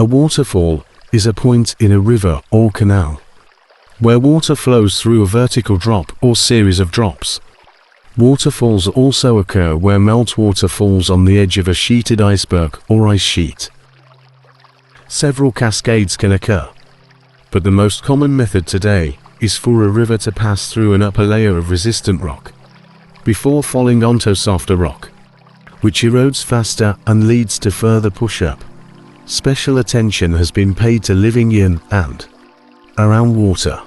waterfall is a point in a river or canal where water flows through a vertical drop or series of drops. Waterfalls also occur where meltwater falls on the edge of a sheeted iceberg or ice sheet. Several cascades can occur, but the most common method today is for a river to pass through an upper layer of resistant rock before falling onto softer rock, which erodes faster and leads to further push-up. Special attention has been paid to living in and around water.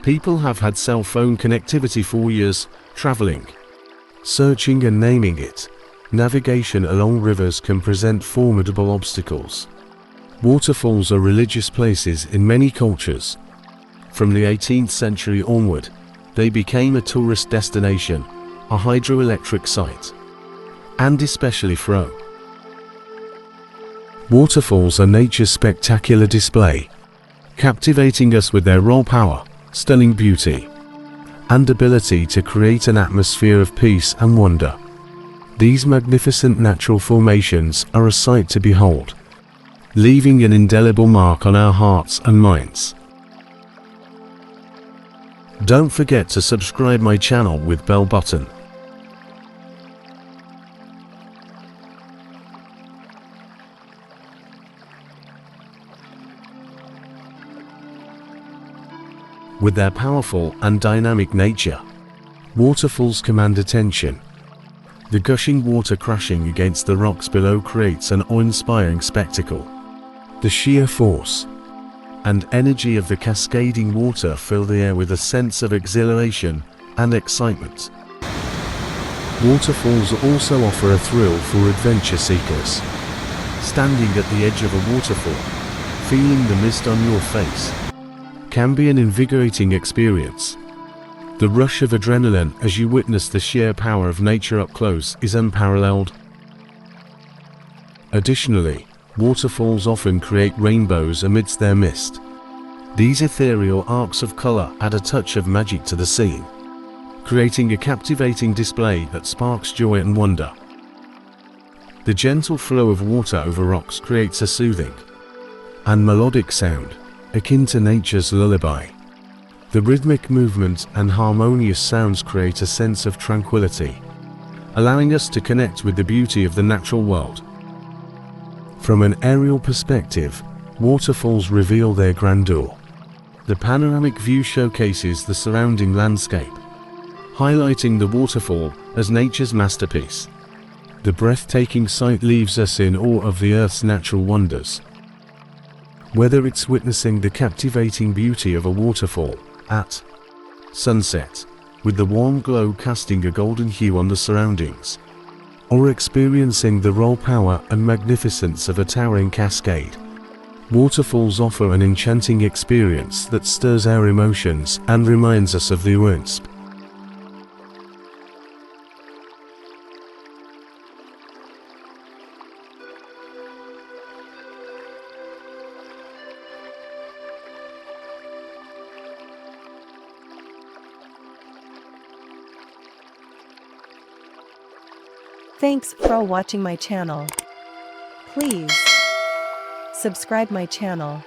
People have had cell phone connectivity for years, traveling, searching and naming it. Navigation along rivers can present formidable obstacles. Waterfalls are religious places in many cultures. From the 18th century onward, they became a tourist destination, a hydroelectric site, and especially fro. Waterfalls are nature's spectacular display, captivating us with their raw power, stunning beauty, and ability to create an atmosphere of peace and wonder. These magnificent natural formations are a sight to behold, leaving an indelible mark on our hearts and minds. Don't forget to subscribe my channel with bell button. With their powerful and dynamic nature, waterfalls command attention. The gushing water crashing against the rocks below creates an awe-inspiring spectacle. The sheer force and energy of the cascading water fill the air with a sense of exhilaration and excitement. Waterfalls also offer a thrill for adventure seekers. Standing at the edge of a waterfall, feeling the mist on your face, can be an invigorating experience. The rush of adrenaline as you witness the sheer power of nature up close is unparalleled. Additionally, waterfalls often create rainbows amidst their mist. These ethereal arcs of color add a touch of magic to the scene, creating a captivating display that sparks joy and wonder. The gentle flow of water over rocks creates a soothing and melodic sound, akin to nature's lullaby. The rhythmic movement and harmonious sounds create a sense of tranquility, allowing us to connect with the beauty of the natural world. From an aerial perspective, waterfalls reveal their grandeur. The panoramic view showcases the surrounding landscape, highlighting the waterfall as nature's masterpiece. The breathtaking sight leaves us in awe of the Earth's natural wonders. Whether it's witnessing the captivating beauty of a waterfall at sunset, with the warm glow casting a golden hue on the surroundings, or experiencing the raw power and magnificence of a towering cascade, waterfalls offer an enchanting experience that stirs our emotions and reminds us of the immense Thanks for watching my channel. Please subscribe my channel.